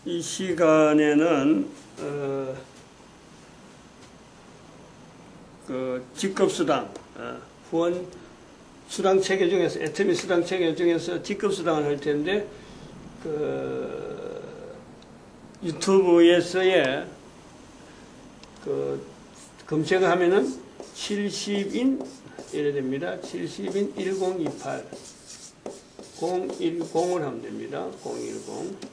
이 시간에는 그 직급수당, 후원 수당 체계 중에서, 애터미 수당 체계 중에서 직급수당을 할 텐데, 그 유튜브에서의 그 검색을 하면은 70인 이래 됩니다. 70인 1028 010을 하면 됩니다. 010.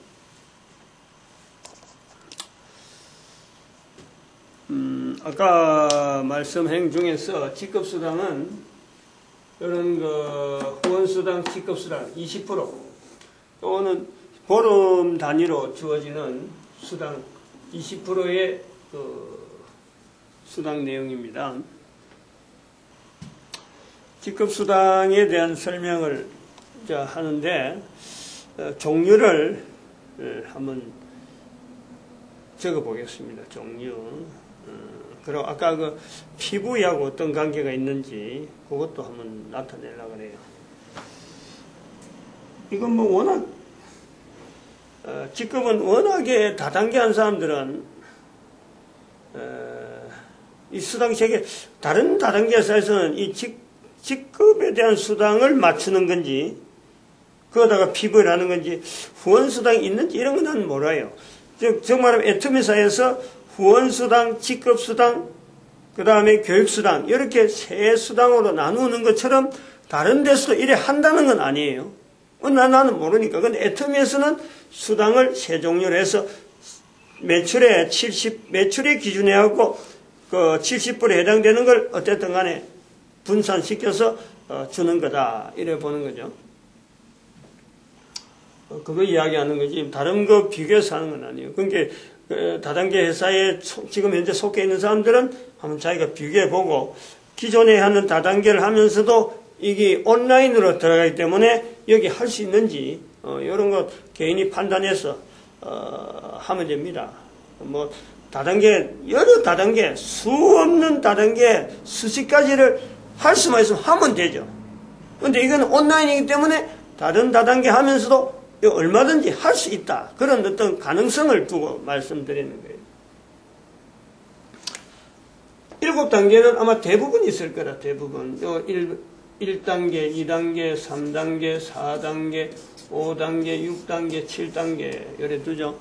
아까 말씀행 중에서 직급수당은 이런 그 후원수당, 직급수당 20% 또는 보름 단위로 주어지는 수당 20%의 그 수당 내용입니다. 직급수당에 대한 설명을 하는데 종류를 한번 적어 보겠습니다. 종류. 그리고 아까 그 피부하고 어떤 관계가 있는지 그것도 한번 나타내려고 그래요. 이건 뭐 워낙 직급은 워낙에 다단계한 사람들은 이 수당 체계 다른 다단계에서는 이 직급에 대한 수당을 맞추는 건지 그거다가 피부를 하는 건지 후원수당이 있는지 이런 건 난 몰라요. 즉 말하면 애터미사에서 후원수당, 직급수당, 그 다음에 교육수당 이렇게 세 수당으로 나누는 것처럼 다른 데서도 이래 한다는 건 아니에요. 나는 모르니까. 근데 애터미에서는 수당을 세 종류로 해서 매출의 기준에 하고 그 70%에 해당되는 걸 어쨌든 간에 분산시켜서 주는 거다. 이래 보는 거죠. 그거 이야기하는 거지. 다른 거 비교해서 하는 건 아니에요. 그러니까 다단계 회사에 지금 현재 속해 있는 사람들은 한번 자기가 비교해보고 기존에 하는 다단계를 하면서도 이게 온라인으로 들어가기 때문에 여기 할 수 있는지 이런 거 개인이 판단해서 하면 됩니다. 뭐 다단계 여러 다단계 수 없는 다단계 수십 가지를 할 수만 있으면 하면 되죠. 근데 이건 온라인이기 때문에 다른 다단계 하면서도 얼마든지 할 수 있다. 그런 어떤 가능성을 두고 말씀드리는 거예요. 7단계는 아마 대부분 있을 거라, 대부분. 1단계, 2단계, 3단계, 4단계, 5단계, 6단계, 7단계, 요래 두죠.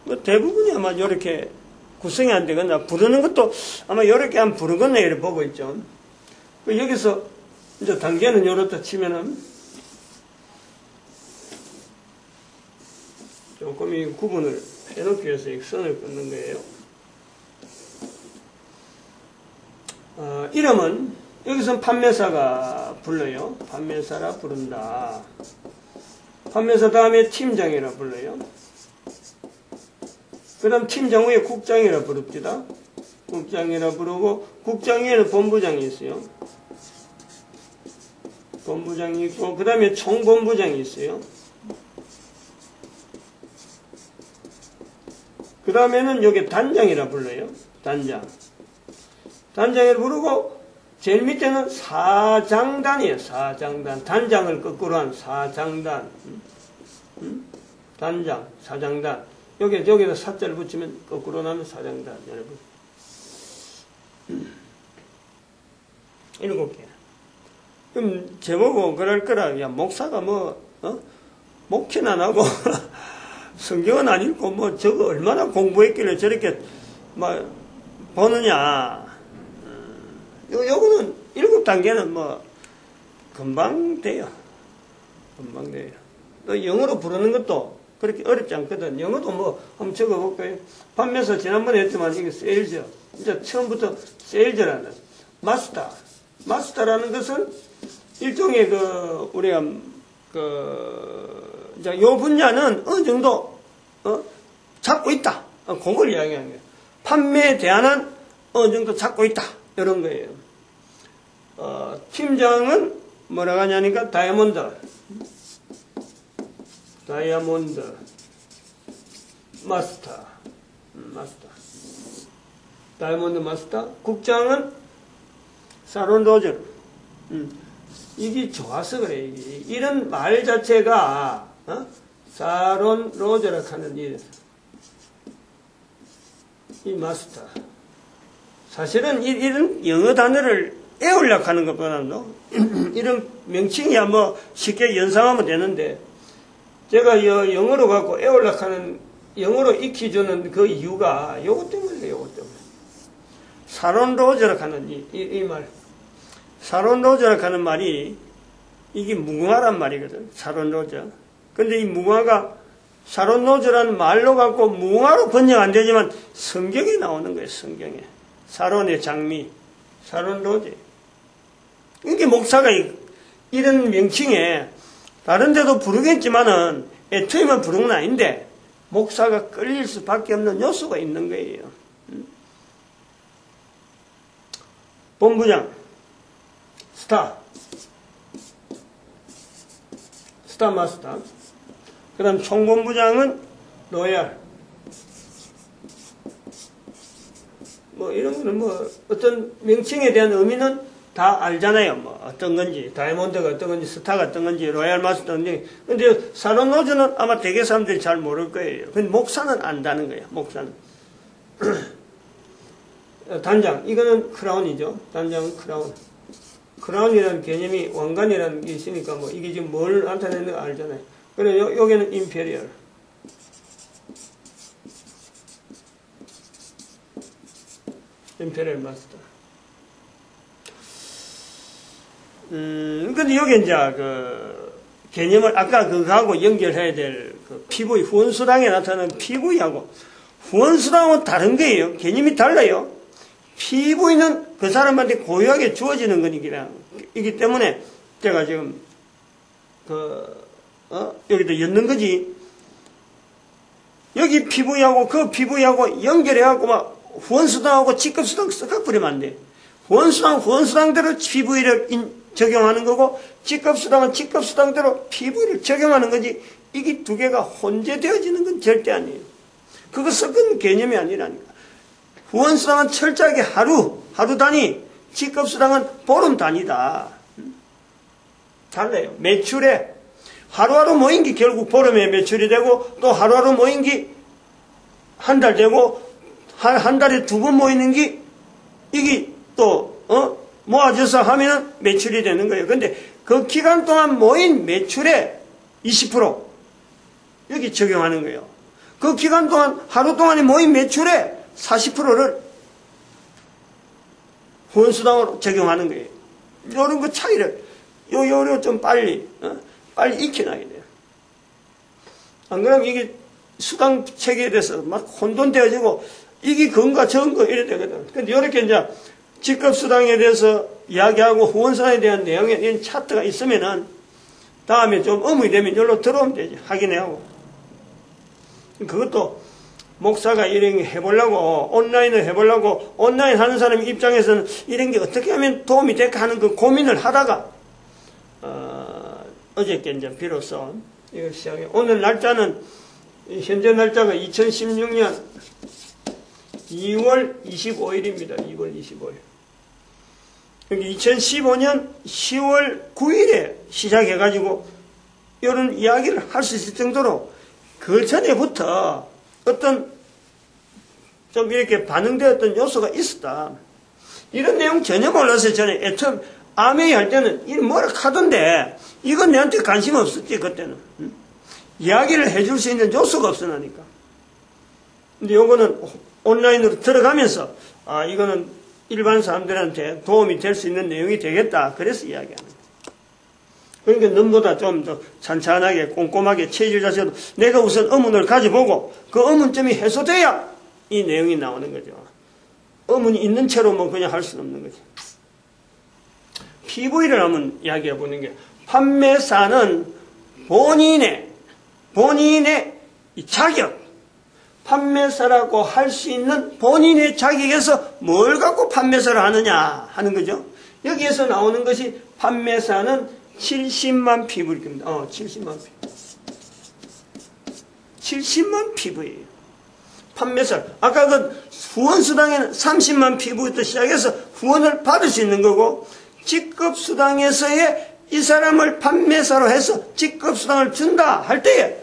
뭐 대부분이 아마 요렇게 구성이 안 되거나, 부르는 것도 아마 요렇게 한 부르거나 이렇게 보고 있죠. 여기서 이제 단계는 요렇다 치면은, 조금 이 구분을 해놓기 위해서 이 선을 끊는 거예요. 이름은 여기서는 판매사가 불러요. 판매사라 부른다. 판매사 다음에 팀장이라 불러요. 그 다음 팀장 후에 국장이라 부릅니다. 국장이라 부르고 국장 위에는 본부장이 있어요. 본부장이 있고 그 다음에 총본부장이 있어요. 그 다음에는 여기 단장이라 불러요. 단장. 단장이라 부르고 제일 밑에는 사장단이에요. 사장단. 단장을 거꾸로 한 사장단. 단장, 사장단. 여기다 사자를 붙이면 거꾸로 나면 사장단. 여러분. 7개. 그럼 제보고 그럴 거라. 야, 목사가 목회는 안 하고 성경은 안 읽고 저거 얼마나 공부했길래 저렇게 보느냐. 요거는 7단계는 금방 돼요. 금방 돼요. 또 영어로 부르는 것도 그렇게 어렵지 않거든. 영어도 한번 적어볼까요? 판매사 지난번에 했지만 이게 세일즈. 이제 처음부터 세일즈라는 마스터. 마스터라는 것은 일종의 우리가 이제 요 분야는 어느 정도 잡고 있다. 그걸 이야기하는 거예요. 판매에 대한 어느 정도 잡고 있다. 이런 거예요. 팀장은 뭐라고 하냐니까 다이아몬드 마스터 다이아몬드 마스터. 국장은 사론 로저. 이게 좋아서 그래. 이런 말 자체가 사론 로저라 하는 이 마스터. 사실은 이런 영어 단어를 애우려고 하는 것보다도 이런 명칭이야 뭐 쉽게 연상하면 되는데 제가 영어로 갖고 애우려고 하는 영어로 익히주는 그 이유가 요것 때문이에요. 요것 때문에. 사론 로저라 하는 이 말. 사론 로저라 하는 말이 이게 무궁화란 말이거든. 사론 로저. 근데 이 무궁화가 사론 로저라는 말로 갖고 무궁화로 번역 안 되지만 성경에 나오는 거예요. 성경에. 사론의 장미. 사론 로저. 이게 목사가 이런 명칭에 다른 데도 부르겠지만은 애초에만 부르는 건 아닌데 목사가 끌릴 수밖에 없는 요소가 있는 거예요. 본부장, 스타 마스터. 그 다음 총본부장은 로얄. 뭐 이런 거는 뭐 어떤 명칭에 대한 의미는 다 알잖아요. 뭐 어떤 건지, 다이아몬드가 어떤 건지, 스타가 어떤 건지, 로얄 마스터 어떤 건지. 근데 사론 로저는 아마 대개 사람들이 잘 모를 거예요. 근데 목사는 안다는 거예요. 목사는. 단장, 이거는 크라운이죠. 단장은 크라운. 크라운이라는 개념이 왕관이라는 게 있으니까 뭐 이게 지금 뭘 나타내는 거 알잖아요. 그래 여기는 임페리얼. 임페리얼 마스터. 근데 여기 이제 그 개념을 아까 그거하고 연결해야 될 그 PV 후원수당에 나타나는 PV하고 후원수당은 다른 거예요. 개념이 달라요. PV는 그 사람한테 고유하게 주어지는 거이기 때문에 제가 지금 여기다 엮는 거지. 여기 PV하고 그 PV하고 연결해갖고 막 후원수당하고 직급수당 섞어버리면 안 돼. 후원수당대로 PV를 적용하는 거고 직급수당은 직급수당대로 PV를 적용하는 거지. 이게 두 개가 혼재되어지는 건 절대 아니에요. 그거 섞은 개념이 아니라니까. 후원수당은 철저하게 하루 단위, 직급수당은 보름 단위다. 달라요. 매출에 하루하루 모인 게 결국 보름에 매출이 되고 또 하루하루 모인 게 한 달 되고 한 달에 2번 모이는 게 이게 또 모아져서 하면 매출이 되는 거예요. 근데 그 기간 동안 모인 매출의 20% 여기 적용하는 거예요. 그 기간 동안 하루 동안에 모인 매출의 40%를 후원수당으로 적용하는 거예요. 이런 거 차이를 요거 좀 빨리 익혀놔야 돼요. 안 그러면 이게 수당 체계에 대해서 막 혼돈되어지고 이게 건가 저건가 이래 되거든. 근데 이렇게 이제 직급수당에 대해서 이야기하고 후원수당에 대한 내용에 이런 차트가 있으면은 다음에 좀 의문이 되면 여기로 들어오면 되지. 확인해하고. 그것도 목사가 이런 게 해보려고 온라인을 해보려고 온라인 하는 사람 입장에서는 이런 게 어떻게 하면 도움이 될까 하는 그 고민을 하다가 어저께 이제 비로소 이걸 시작해. 오늘 날짜는 현재 날짜가 2016년 2월 25일입니다. 2월 25일. 2015년 10월 9일에 시작해가지고 이런 이야기를 할 수 있을 정도로 그 전에부터 어떤 좀 이렇게 반응되었던 요소가 있었다. 이런 내용 전혀 몰랐어요. 저는 애초에 아메이 할 때는 이 뭐라 하던데 이건 내한테 관심 없었지 그때는. 이야기를 해줄 수 있는 요소가 없으니까. 근데 요거는 온라인으로 들어가면서 이거는 일반 사람들한테 도움이 될 수 있는 내용이 되겠다. 그래서 이야기하는 거예요. 그러니까 눈보다 좀 더 찬찬하게 꼼꼼하게 체질 자체도 내가 우선 의문을 가져보고 그 의문점이 해소돼야 이 내용이 나오는 거죠. 의문이 있는 채로 뭐 그냥 할 수는 없는 거죠. PV를 한번 이야기해 보는 게 판매사는 본인의 이 자격, 판매사라고 할 수 있는 본인의 자격에서 뭘 갖고 판매사를 하느냐 하는 거죠. 여기에서 나오는 것이 판매사는 70만 PV입니다. 70만 PV. 70만 PV예요. 판매사. 아까 그 후원수당에는 30만 PV부터 시작해서 후원을 받을 수 있는 거고 직급수당에서의 이 사람을 판매사로 해서 직급수당을 준다 할 때에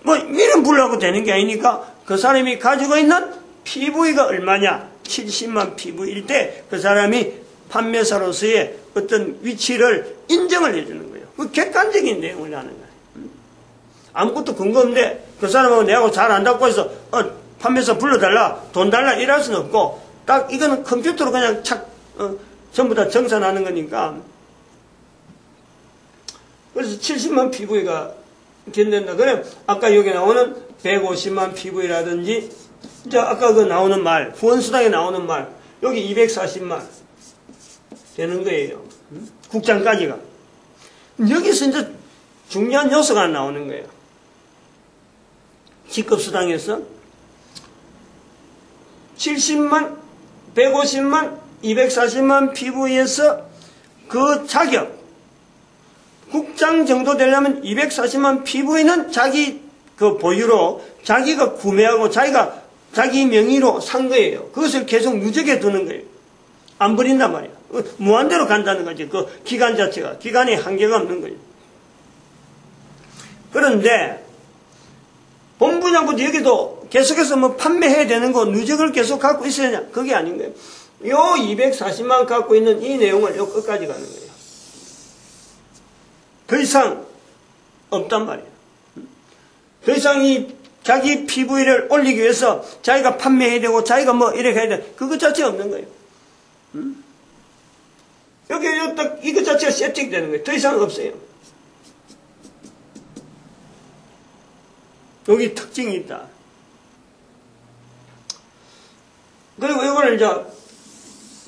뭐 이름 부르려고 되는 게 아니니까 그 사람이 가지고 있는 PV가 얼마냐 70만 PV일 때 그 사람이 판매사로서의 어떤 위치를 인정을 해주는 거예요. 그 객관적인 내용을 하는 거예요. 아무것도 근거 없는데 그 사람하고 내하고 잘 안다고 해서 판매사 불러달라 돈 달라 이럴 수는 없고 딱 이거는 컴퓨터로 그냥 전부 다 정산하는 거니까. 그래서 70만 PV가 견된다. 그래 아까 여기 나오는 150만 PV라든지 이제 아까 그 나오는 말 후원수당에 나오는 말 여기 240만 되는 거예요. 국장까지가. 여기서 이제 중요한 요소가 나오는 거예요. 직급수당에서 70만, 150만, 240만 PV에서 그 자격, 국장 정도 되려면 240만 PV는 자기 그 보유로 자기가 구매하고 자기가 자기 명의로 산 거예요. 그것을 계속 누적해 두는 거예요. 안 버린단 말이야. 무한대로 간다는 거지. 그 기간 자체가. 기간에 한계가 없는 거예요. 그런데 본부장부터 여기도 계속해서 뭐 판매해야 되는 거 누적을 계속 갖고 있어야 되냐? 그게 아닌 거예요. 요 240만 갖고 있는 이 내용을 요 끝까지 가는 거예요. 더 이상 없단 말이에요. 더 이상 이 자기 PV를 올리기 위해서 자기가 판매해야 되고 자기가 뭐 이렇게 해야 돼. 그것 자체가 없는 거예요. 여기 딱 이것 자체가 세팅되는 거예요. 더 이상 없어요. 여기 특징이 있다. 그리고 이거를 이제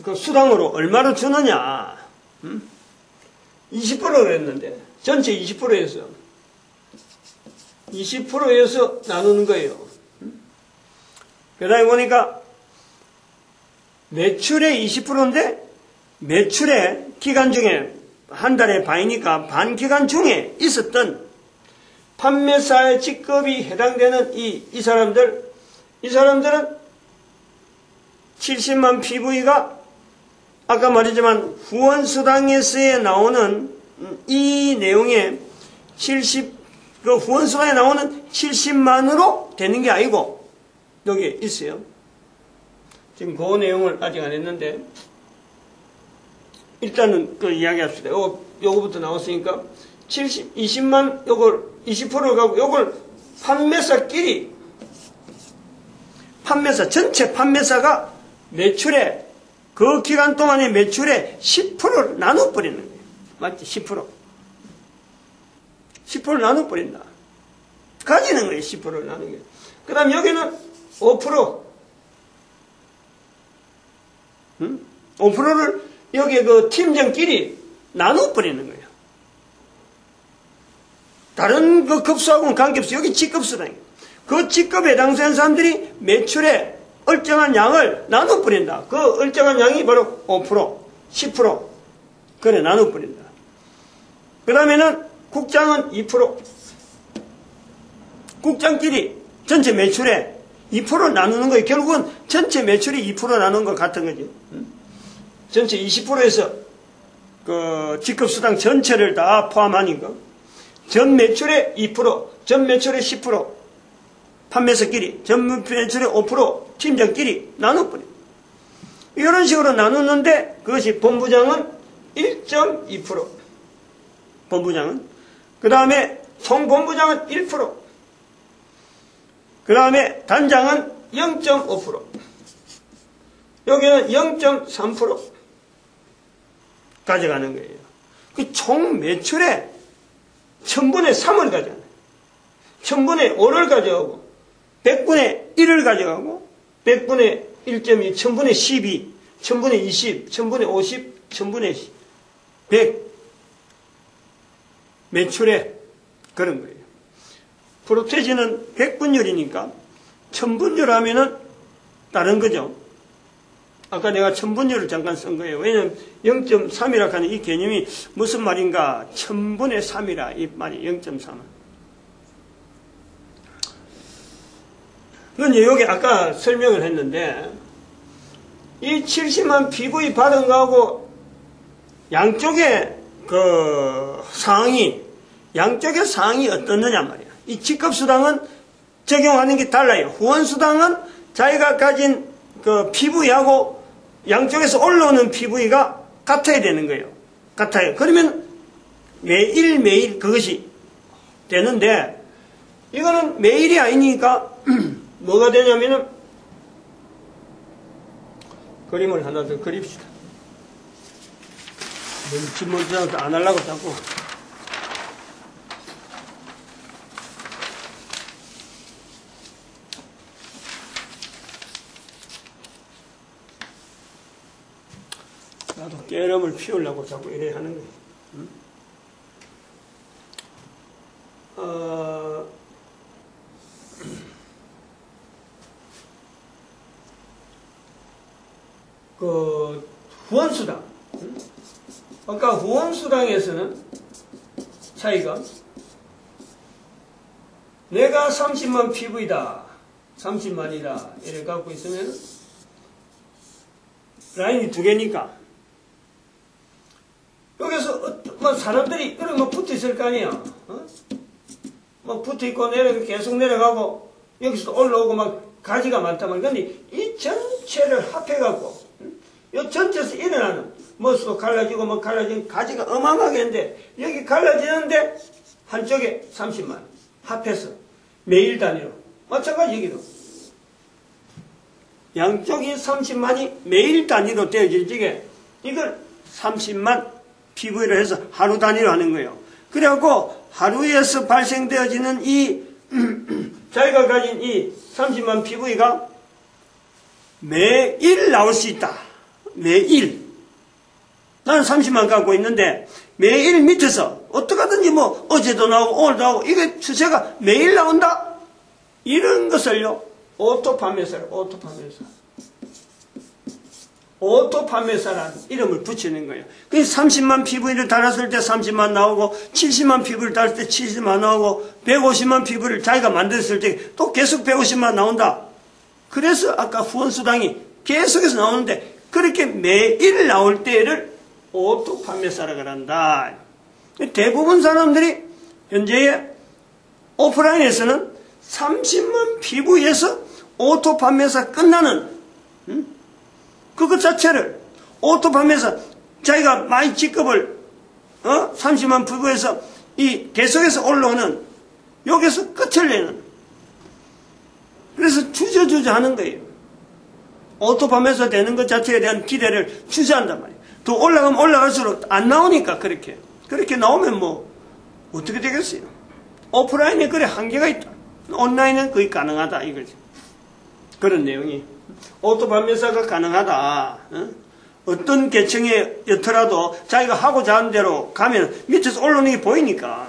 그 수당으로 얼마로 주느냐. 20%로 했는데 전체 20%에서 20%에서 나누는 거예요. 그 다음에 보니까 매출의 20%인데 매출의 기간 중에 한 달에 반이니까 반 기간 중에 있었던 판매사의 직급이 해당되는 이 사람들은 70만 PV가 아까 말했지만 후원수당에서 나오는 이 내용에 그 후원수당에 나오는 70만으로 되는 게 아니고 여기 있어요. 지금 그 내용을 아직 안 했는데 일단은 그 이야기합시다. 요거부터 나왔으니까 20만 요걸 20%를 가고 요걸 판매사끼리 전체 판매사가 매출에 그 기간 동안의 매출의 10%를 나눠버리는 거예요. 맞지? 10%. 10%를 나눠버린다. 가지는 거예요. 10%를 나누는 게. 그 다음 여기는 5%. 5%를 여기 그 팀장끼리 나눠버리는 거예요. 다른 그 급수하고는 관계없이 여기 직급수당이에요. 그 직급에 해당되는 사람들이 매출의 얼정한 양을 나눠버린다. 그 얼정한 양이 바로 5%, 10%. 그래, 나눠버린다. 그 다음에는 국장은 2%. 국장끼리 전체 매출에 2% 나누는 거예요. 결국은 전체 매출이 2% 나누는 것 같은 거지. 전체 20%에서 그 직급수당 전체를 다 포함하니까 전 매출의 2%, 전 매출의 10%, 판매사끼리, 전 매출의 5%, 팀장끼리 나눠버려. 이런 식으로 나누는데 그것이 본부장은 1.2%. 본부장은. 그 다음에 총본부장은 1%. 그 다음에 단장은 0.5%. 여기는 0.3% 가져가는 거예요. 그 총 매출의 1000분의 3을 가져가요. 1000분의 5를 가져가고 100분의 1을 가져가고 100분의 1.2, 1000분의 12, 1000분의 20, 1000분의 50, 1000분의 100 매출에 그런 거예요. 프로테지는 100분율이니까 1000분율 하면은 다른 거죠. 아까 내가 1000분율을 잠깐 쓴 거예요. 왜냐면 0.3이라 하는 이 개념이 무슨 말인가? 1000분의 3이라 이 말이 0.3. 그런데 여기 아까 설명을 했는데 이 70만 PV 받은 거하고 양쪽의 그 상황이 양쪽의 상황이 어떻느냐 말이야. 이 직급수당은 적용하는 게 달라요. 후원수당은 자기가 가진 그 PV하고 양쪽에서 올라오는 PV가 같아야 되는 거예요. 같아요. 그러면 매일 그것이 되는데, 이거는 매일이 아니니까 뭐가 되냐면은, 그림을 하나 더 그립시다. 먼저 안 하려고 자꾸. 나도 깨름을 피우려고 자꾸 이래 하는 거예요. 그 후원수당, 아까 후원수당에서는 차이가, 내가 30만 PV다, 30만이다 이래 갖고 있으면 라인이 두 개니까 여기서 뭐 사람들이 이렇게 뭐 붙어 있을 거 아니야. 뭐 붙어 있고 계속 내려가고 여기서 올라오고 막 가지가 많다만, 근데 이 전체를 합해갖고 이 전체에서 일어나는 뭐도 갈라지고 뭐 갈라지는 가지가 어마어마하게 있는데, 여기 갈라지는데 한쪽에 30만 합해서 매일 단위로, 마찬가지 여기도 양쪽이 30만이 매일 단위로 되어질 적에 이걸 30만 PV를 해서 하루 단위로 하는 거예요. 그래갖고 하루에서 발생되어지는 이 자기가 가진 이 30만 PV가 매일 나올 수 있다. 매일. 나는 30만 갖고 있는데 매일 밑에서 어떡하든지 뭐 어제도 나오고 오늘도 나오고 이게 추세가 매일 나온다. 이런 것을요, 오토 판매사라는 이름을 붙이는 거예요. 그래서 30만 PV를 달았을 때 30만 나오고, 70만 PV를 달았을 때 70만 나오고, 150만 PV를 자기가 만들었을 때 또 계속 150만 나온다. 그래서 아까 후원수당이 계속해서 나오는데, 그렇게 매일 나올 때를 오토 판매사라고 한다. 대부분 사람들이 현재의 오프라인에서는 30만 PV에서 오토 판매사 끝나는 그것 자체를 오토 판매사, 자기가 많이 직급을 30만 PV에서 이 계속해서 올라오는 여기서 끝을 내는, 그래서 주저주저 하는 거예요. 오토 판매사 되는 것 자체에 대한 기대를 주저한단 말이에요. 더 올라가면 올라갈수록 안 나오니까. 그렇게 나오면 뭐 어떻게 되겠어요? 오프라인에 그래 한계가 있다. 온라인은 거의 가능하다 이거지. 그런 내용이 오토 판매사가 가능하다. 어떤 계층에 였더라도 자기가 하고자 하는 대로 가면 밑에서 올라오는 게 보이니까,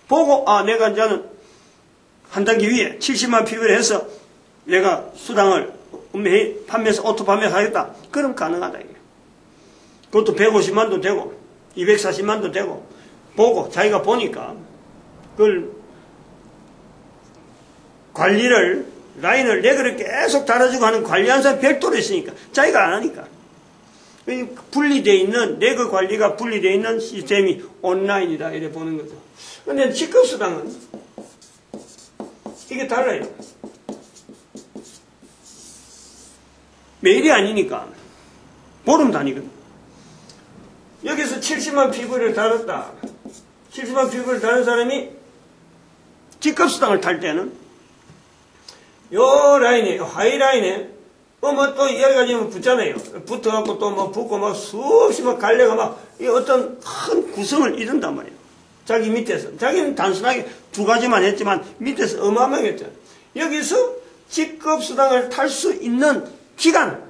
보고 내가 이제는 한 단계 위에 70만 PV를 해서 내가 수당을 판매해서 오토 판매하겠다. 그럼 가능하다 이게. 그것도 150만도 되고 240만도 되고, 보고 자기가 보니까 그걸 관리를, 라인을 내그를 계속 달아주고 하는 관리하는 사람이 별도로 있으니까 자기가 안 하니까. 분리되어 있는, 내그 관리가 분리되어 있는 시스템이 온라인이다 이래 보는 거죠. 근데 직급수당은 이게 달라요. 매일이 아니니까 보름 단위거든. 여기서 70만 PV를 달았다. 70만 PV를 다른 사람이 직급수당을 탈 때는 요 라인에, 하이라인에 뭐 또 여러 가지 붙잖아요. 붙어갖고 또 뭐 붙고 막 수없이 막 갈래가 막 어떤 큰 구성을 이룬단 말이에요. 자기 밑에서. 자기는 단순하게 두 가지만 했지만 밑에서 어마어마하게 했잖아요. 여기서 직급수당을 탈 수 있는 기간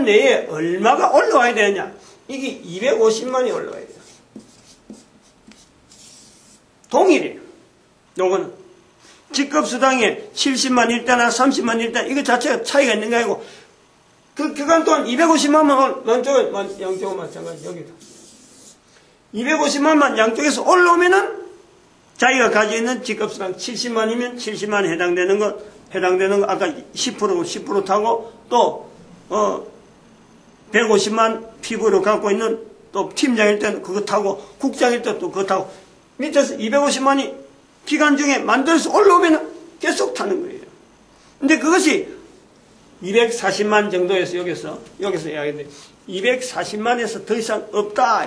내에 얼마가 올라와야 되느냐. 이게 250만이 올라와야 돼요. 동일해요. 요거는. 직급수당에 70만 일단이나 30만 일단, 이거 자체가 차이가 있는 게 아니고, 그 기간 동안 250만만 양쪽은 마찬가지, 여기다. 250만만 양쪽에서 올라오면은, 자기가 가지고 있는 직급수당 70만이면 70만에 해당되는 거, 아까 10% 타고, 또, 150만 피부로 갖고 있는, 또 팀장일 때는 그거 타고, 국장일 때 또 그거 타고, 밑에서 250만이 기간 중에 만들어서 올라오면 계속 타는 거예요. 근데 그것이 240만 정도에서 여기서 이야기했는데 240만에서 더 이상 없다.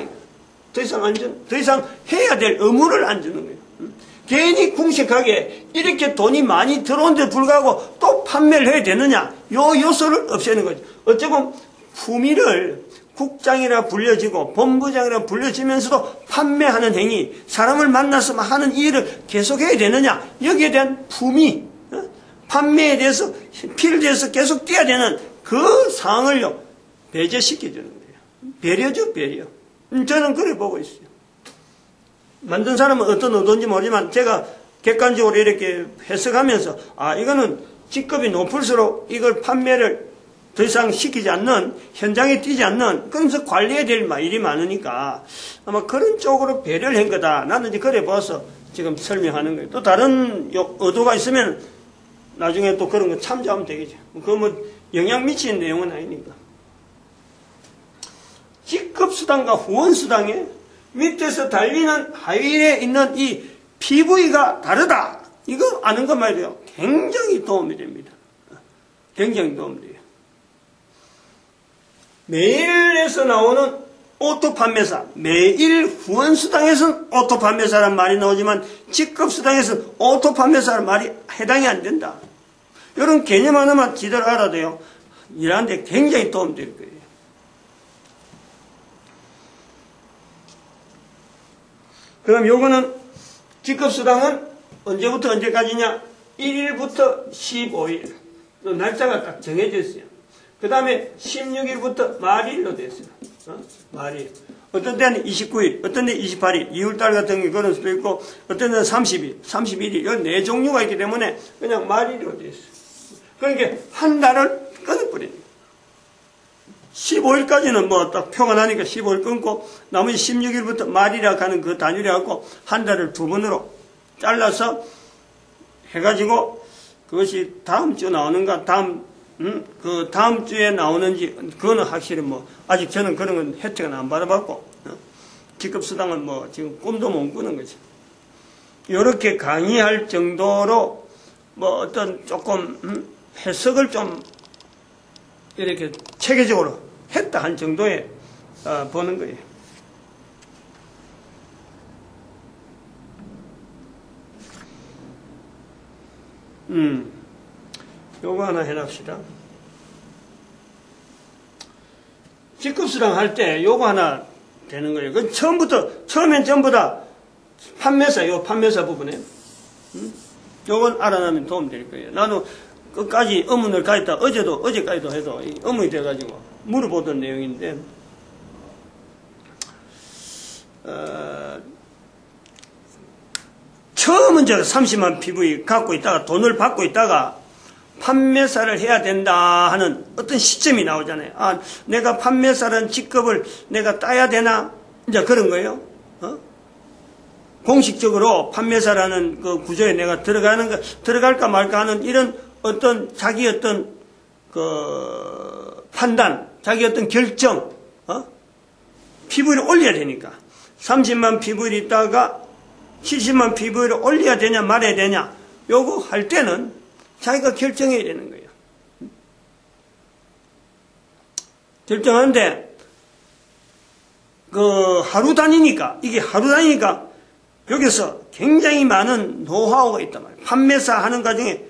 더 이상 해야 될 의무를 안 주는 거예요. 괜히 궁색하게 이렇게 돈이 많이 들어온데 불구하고 또 판매를 해야 되느냐? 요 요소를 없애는 거죠. 어쩌면 품위를 국장이라 불려지고 본부장이라 불려지면서도 판매하는 행위, 사람을 만나서 하는 이 일을 계속해야 되느냐? 여기에 대한 품위, 판매에 대해서 필드에서 계속 뛰어야 되는 그 상황을요 배제시켜주는 거예요. 배려죠, 배려. 저는 그래 보고 있어요. 만든 사람은 어떤 의도인지 모르지만 제가 객관적으로 이렇게 해석하면서 이거는 직급이 높을수록 이걸 판매를 더 이상 시키지 않는, 현장에 뛰지 않는, 그러면서 관리해야 될 일이 많으니까 아마 그런 쪽으로 배려를 한 거다. 나는 이제 그래 봐서 지금 설명하는 거예요. 또 다른 의도가 있으면 나중에 또 그런 거 참조하면 되겠죠. 그거 뭐 영향 미치는 내용은 아니니까. 직급수당과 후원수당에 밑에서 달리는 하위에 있는 이 PV가 다르다. 이거 아는 것만 해도요. 굉장히 도움이 됩니다. 굉장히 도움이 돼요. 매일에서 나오는 오토 판매사, 매일 후원수당에서는 오토 판매사란 말이 나오지만 직급수당에서는 오토 판매사란 말이 해당이 안 된다. 이런 개념 하나만 지들 알아도요. 일하는데 굉장히 도움이 될 거예요. 그럼 요거는 직급수당은 언제부터 언제까지냐? 1일부터 15일. 날짜가 딱 정해져 있어요. 그 다음에 16일부터 말일로 됐어요. 말일. 어떤 때는 29일, 어떤 때는 28일, 2월달 같은 게 그럴 수도 있고, 어떤 때는 30일, 31일, 이런 네 종류가 있기 때문에 그냥 말일로 됐어요. 그러니까 한 달을 끊어버립니다. 15일까지는 뭐 딱 표가 나니까 15일 끊고 나머지 16일부터 말이라 하는 그 단위를 갖고 한 달을 두 번으로 잘라서 해가지고 그것이 다음 주 나오는가 그 다음 주에 나오는지 그거는 확실히 뭐 아직 저는 그런 건 혜택은 안 받아봤고 직급수당은 뭐 지금 꿈도 못 꾸는 거죠. 이렇게 강의할 정도로 뭐 어떤 조금 해석을 좀 이렇게 체계적으로 했다 한 정도에 보는 거예요. 요거 하나 해납시다. 직급수당 할 때 요거 하나 되는 거예요. 그 처음엔 전부 다 판매사 부분에 요건 알아나면 도움 될 거예요. 나도 끝까지 의문을 가있다. 어제까지도 해도 의문이 돼가지고 물어보던 내용인데, 처음은 제가 30만 PV 갖고 있다가 돈을 받고 있다가 판매사를 해야 된다 하는 어떤 시점이 나오잖아요. 내가 판매사라는 직급을 내가 따야 되나? 이제 그런 거예요. 공식적으로 판매사라는 그 구조에 내가 들어갈까 말까 하는 이런 자기 판단, 자기 결정, PV를 올려야 되니까. 30만 PV를 있다가 70만 PV를 올려야 되냐, 말아야 되냐. 요거 할 때는 자기가 결정해야 되는 거예요. 결정하는데, 하루 단위니까 여기서 굉장히 많은 노하우가 있단 말이에요. 판매사 하는 과정에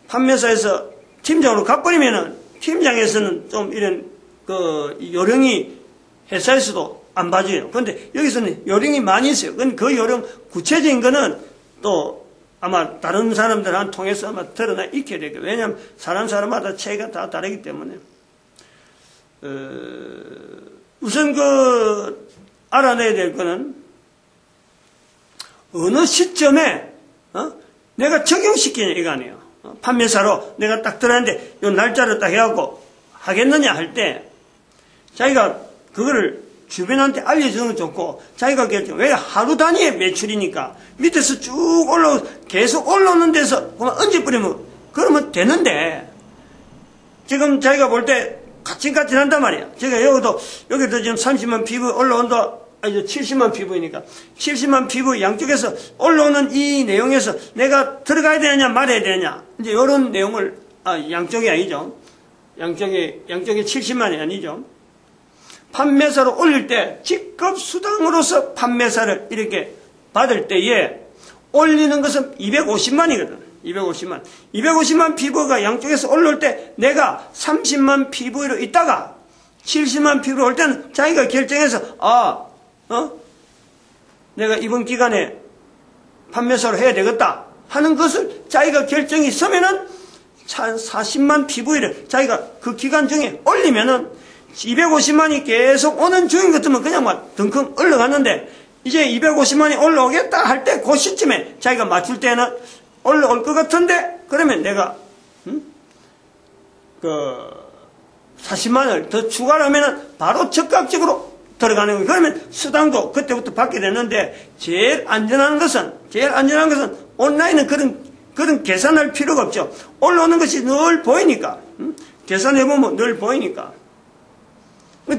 판매사에서 팀장으로 가버리면은 팀장에서는 좀 이런 요령이 회사에서도 안 봐줘요. 그런데 여기서는 요령이 많이 있어요. 그 요령 구체적인 거는 또 아마 다른 사람들한테 통해서 아마 드러나 있게 되고, 왜냐하면 사람마다 체계가 다 다르기 때문에 우선 알아내야 될 거는 어느 시점에 내가 적용시키냐 이거 아니에요. 판매사로 내가 딱 들어왔는데 요 날짜를 딱 해갖고 하겠느냐 할 때 자기가 그거를 주변한테 알려주는 건 좋고 자기가 결정. 왜 하루 단위의 매출이니까 밑에서 쭉 계속 올라오는 데서 그만 얹어버리면 그러면 되는데, 지금 자기가 볼 때 까칠까칠한단 말이야. 제가 여기도 지금 30만 PV 올라온다. 이제 70만 피부이니까 70만 피부 양쪽에서 올라오는 이 내용에서 내가 들어가야 되느냐 말아야 되느냐 이제 이런 내용을 양쪽이 아니죠. 양쪽에 70만이 아니죠. 판매사를 올릴 때 직급 수당으로서 판매사를 이렇게 받을 때에 올리는 것은 250만이거든. 250만 피부가 양쪽에서 올라올 때 내가 30만 피부로 있다가 70만 피부로 올 때는 자기가 결정해서 내가 이번 기간에 판매사로 해야 되겠다 하는 것을 자기가 결정이 서면은 40만 피부일을 자기가 그 기간 중에 올리면은 250만이 계속 오는 중인 것 같으면 그냥 막 덩컹 올라갔는데 이제 250만이 올라오겠다 할 때 그 시점에 자기가 맞출 때는 올라올 것 같은데 그러면 내가 40만을 더 추가를 하면은 바로 즉각적으로 들어가는 거예요. 그러면 수당도 그때부터 받게 되는데 제일 안전한 것은 온라인은 그런 계산할 필요가 없죠. 올라오는 것이 늘 보이니까 계산해보면 늘 보이니까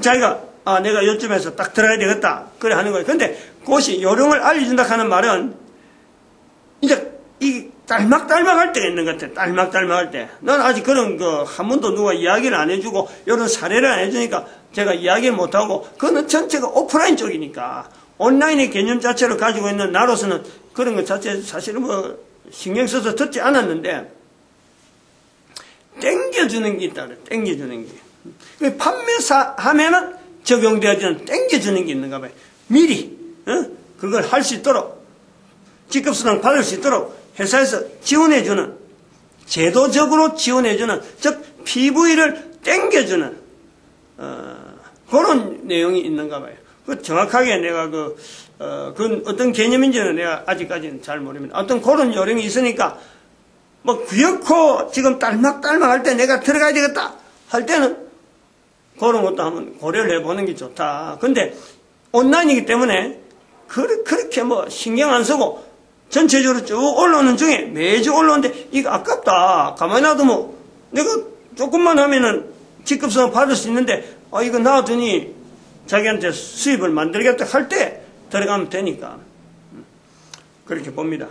자기가 내가 요점에서 딱 들어가야 되겠다 그래 하는 거예요. 근데 그것이 요령을 알려준다 하는 말은 이제 이 딸막딸막할 때가 있는 것 같아. 딸막딸막할 때. 난 아직 그런 한 번도 누가 이야기를 안 해주고 이런 사례를 안 해주니까 제가 이야기를 못하고 그거는 전체가 오프라인 쪽이니까 온라인의 개념 자체를 가지고 있는 나로서는 그런 것 자체 사실은 신경 써서 듣지 않았는데 땡겨주는 게 있다 그래. 땡겨주는 게. 판매사 하면은 적용되어지는 땡겨주는 게 있는가 봐요. 미리 그걸 할 수 있도록 직급수당 받을 수 있도록 회사에서 지원해주는 제도적으로 지원해주는 즉 PV를 땡겨주는 그런 내용이 있는가 봐요. 그 정확하게 내가 그건 어떤 개념인지는 내가 아직까지는 잘 모릅니다. 어떤 그런 요령이 있으니까 귀엽고 지금 딸막딸막 할 때 내가 들어가야 되겠다 할 때는 그런 것도 한번 고려를 해보는 게 좋다. 근데 온라인이기 때문에 그렇게 신경 안 쓰고 전체적으로 쭉 올라오는 중에 매주 올라오는데 이거 아깝다. 가만히 놔두면 내가 조금만 하면은 직급수당 받을 수 있는데 이거 놔두니 자기한테 수입을 만들겠다 할 때 들어가면 되니까 그렇게 봅니다.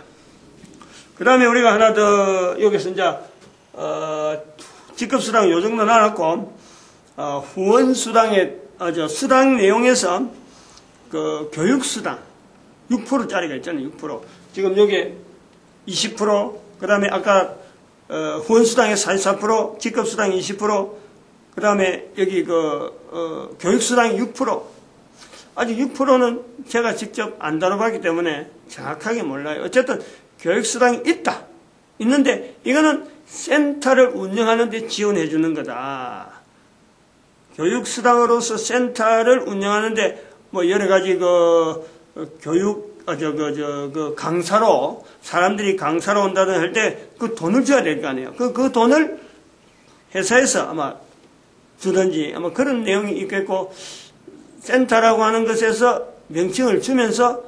그 다음에 우리가 하나 더 여기서 이제 직급수당 요 정도 나눴고 후원수당의 수당 내용에서 그 교육수당 6%짜리가 있잖아요. 6%. 지금 여기 20%, 그 다음에 아까 후원수당의 44%, 직급수당 20%, 그 다음에 여기 교육수당이 6%. 아직 6%는 제가 직접 안 다뤄봤기 때문에 정확하게 몰라요. 어쨌든 교육수당이 있는데 이거는 센터를 운영하는 데 지원해 주는 거다. 교육수당으로서 센터를 운영하는데 여러 가지 교육 강사로 사람들이 강사로 온다든 할 때 그 돈을 줘야 될 거 아니에요. 그 돈을 회사에서 아마 주든지 아마 그런 내용이 있겠고 센터라고 하는 것에서 명칭을 주면서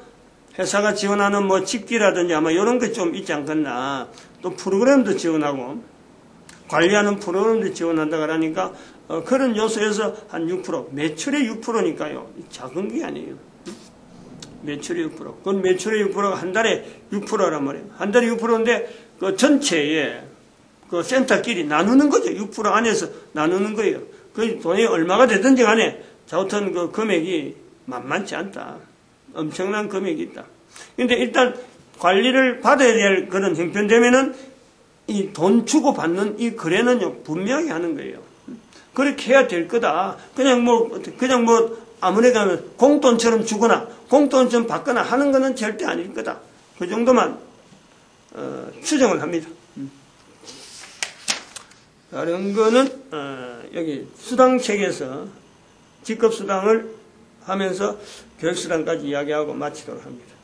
회사가 지원하는 집기라든지 아마 이런 것 좀 있지 않겠나. 또 프로그램도 지원하고 관리하는 프로그램도 지원한다 그러니까 그런 요소에서 한 6%, 매출의 6%니까요. 작은 게 아니에요. 매출의 6%. 그건 매출의 6%가 한 달에 6%란 말이에요. 한 달에 6%인데 그 전체에 그 센터끼리 나누는 거죠. 6% 안에서 나누는 거예요. 그 돈이 얼마가 되든지 간에 자우튼 그 금액이 만만치 않다. 엄청난 금액이 있다. 근데 일단 관리를 받아야 될 그런 형편되면은 이 돈 주고 받는 이 거래는요, 분명히 하는 거예요. 그렇게 해야 될 거다. 그냥 아무래도 하면 공돈처럼 주거나 공돈처럼 받거나 하는 거는 절대 아닐 거다. 그 정도만 추정을 합니다. 다른 거는 여기 수당책에서 직급수당을 하면서 교육수당까지 이야기하고 마치도록 합니다.